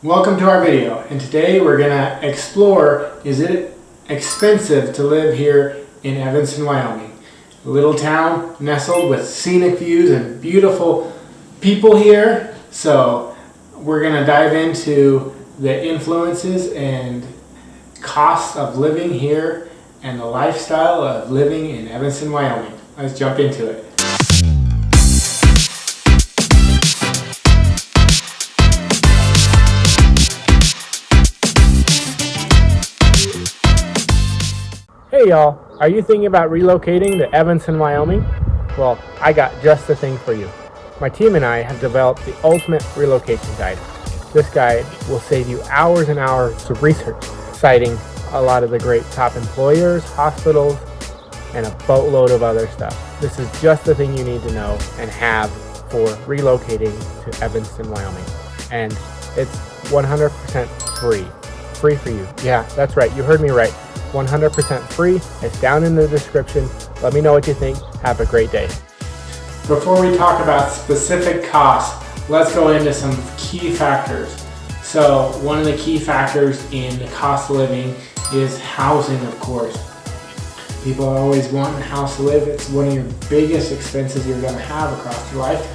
Welcome to our video, and today we're going to explore, is it expensive to live here in Evanston, Wyoming? A little town nestled with scenic views and beautiful people here. So we're going to dive into the influences and costs of living here and the lifestyle of living in Evanston, Wyoming. Let's jump into it. Hey y'all, are you thinking about relocating to Evanston, Wyoming? Well, I got just the thing for you. My team and I have developed the ultimate relocation guide. This guide will save you hours and hours of research, citing a lot of the great top employers, hospitals, and a boatload of other stuff. This is just the thing you need to know and have for relocating to Evanston, Wyoming. And it's 100% free. Free for you. Yeah, that's right. You heard me right. 100% free. It's down in the description. Let me know what you think. Have a great day. Before we talk about specific costs, let's go into some key factors. So one of the key factors in the cost of living is housing, of course. People always want a house to live. It's one of your biggest expenses you're going to have across your life.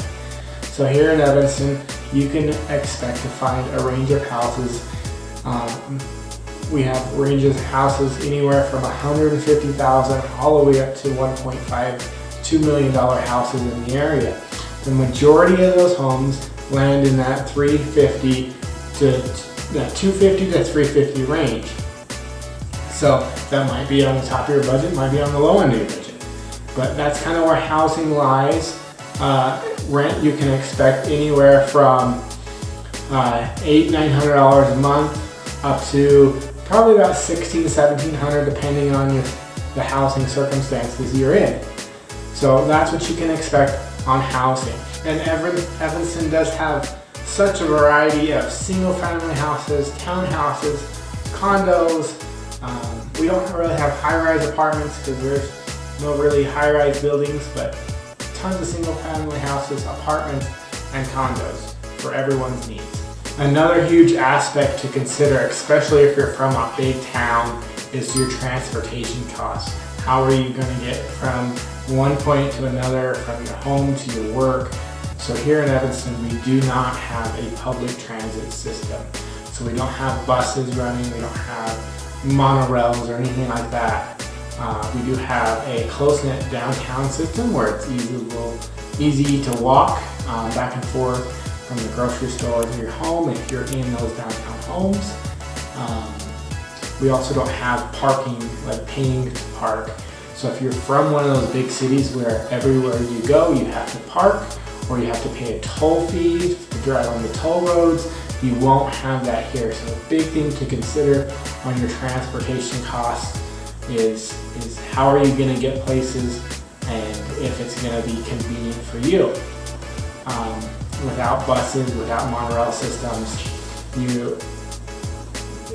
So here in Evanston, you can expect to find a range of houses. We have ranges of houses anywhere from $150,000 all the way up to $1.5–2 million houses in the area. The majority of those homes land in that $250 to $350 range. So that might be on the top of your budget, might be on the low end of your budget. But that's kind of where housing lies. Rent you can expect anywhere from $800–900 a month up to probably about $1,600–1,700 depending on the housing circumstances you're in. So that's what you can expect on housing. And Evanston does have such a variety of single family houses, townhouses, condos. We don't really have high-rise apartments because there's no really high-rise buildings, but tons of single family houses, apartments, and condos for everyone's needs. Another huge aspect to consider, especially if you're from a big town, is your transportation costs. How are you going to get from one point to another, from your home to your work? So here in Evanston, we do not have a public transit system. So we don't have buses running, we don't have monorails or anything like that. We do have a close-knit downtown system where it's easy to walk back and forth from the grocery store to your home if you're in those downtown homes. We also don't have parking, like paying to park. So if you're from one of those big cities where everywhere you go you have to park or you have to pay a toll fee to drive on the toll roads, you won't have that here. So a big thing to consider on your transportation costs is how are you going to get places and if it's going to be convenient for you. Without buses, without monorail systems,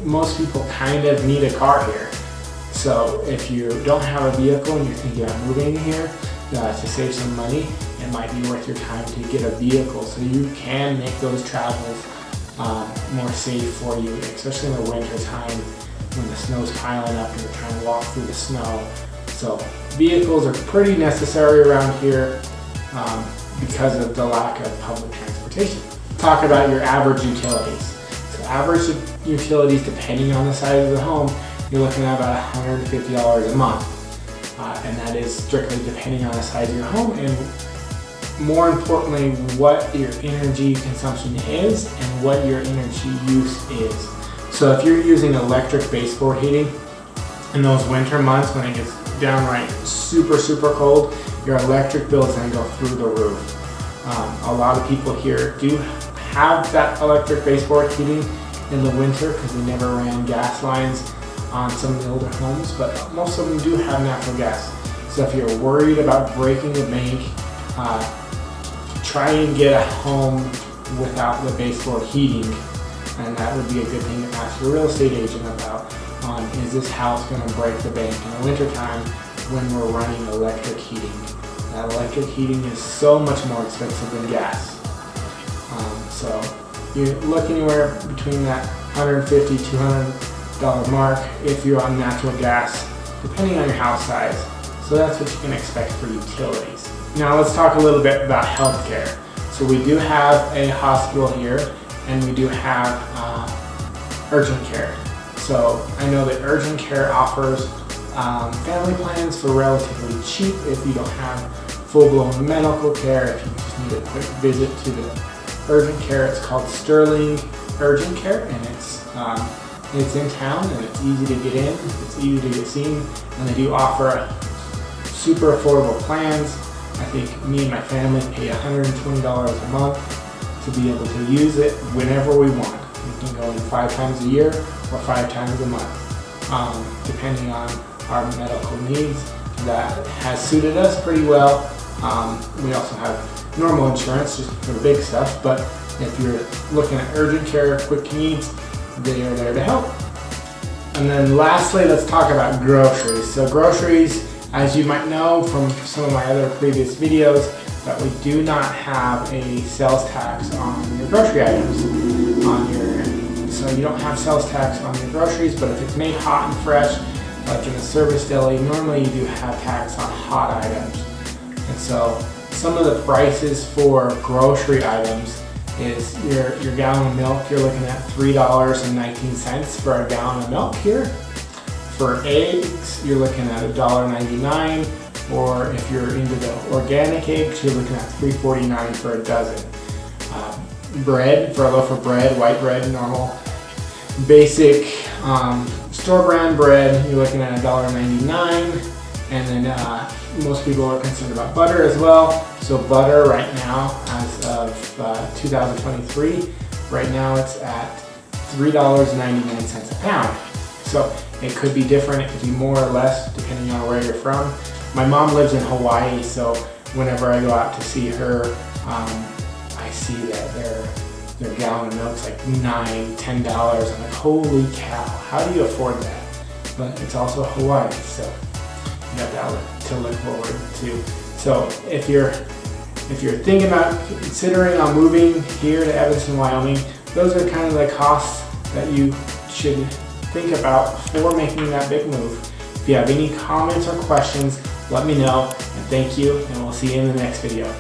most people kind of need a car here. So if you don't have a vehicle and you're thinking about moving here to save some money, it might be worth your time to get a vehicle so you can make those travels more safe for you, especially in the winter time when the snow's piling up and you're trying to walk through the snow. So vehicles are pretty necessary around here because of the lack of public transportation. Talk about your average utilities. So average utilities, depending on the size of the home, you're looking at about $150 a month. And that is strictly depending on the size of your home and more importantly, what your energy consumption is and what your energy use is. So if you're using electric baseboard heating in those winter months when it gets downright super cold, your electric bill is going to go through the roof. A lot of people here do have that electric baseboard heating in the winter because they never ran gas lines on some of the older homes, but most of them do have natural gas. So if you're worried about breaking the bank, try and get a home without the baseboard heating, and that would be a good thing to ask your real estate agent about. Is this house going to break the bank in the wintertime when we're running electric heating? That electric heating is so much more expensive than gas. So you look anywhere between that $150, $200 mark if you're on natural gas, depending on your house size. So that's what you can expect for utilities. Now let's talk a little bit about healthcare. So we do have a hospital here, and we do have urgent care. So I know that urgent care offers family plans for relatively cheap if you don't have full-blown medical care. If you just need a quick visit to the urgent care, it's called Sterling Urgent Care, and it's in town, and it's easy to get in, it's easy to get seen, and they do offer super affordable plans. I think me and my family pay $120 a month to be able to use it whenever we want. We can go in 5 times a year or 5 times a month, depending on our medical needs. That has suited us pretty well. We also have normal insurance just for big stuff, but if you're looking at urgent care, quick needs, they are there to help. And then lastly, let's talk about groceries. So groceries, as you might know from some of my other previous videos, that we do not have a sales tax on your grocery items. So you don't have sales tax on your groceries, but if it's made hot and fresh, like in a service deli, normally you do have tax on hot items. And so some of the prices for grocery items is your gallon of milk, you're looking at $3.19 for a gallon of milk here. For eggs, you're looking at $1.99, or if you're into the organic eggs, you're looking at $3.49 for a dozen. Bread, for a loaf of bread, white bread, normal, basic store brand bread, you're looking at $1.99. And then most people are concerned about butter as well. So butter right now, as of 2023, right now it's at $3.99 a pound. So it could be different, it could be more or less depending on where you're from. My mom lives in Hawaii, so whenever I go out to see her, I see that their gallon of milk's like $9, $10. I'm like, holy cow, how do you afford that? But it's also Hawaii, so you have that to look forward to. So if you're thinking about considering on moving here to Evanston, Wyoming, those are kind of the costs that you should think about before making that big move. If you have any comments or questions, let me know, and thank you, and we'll see you in the next video.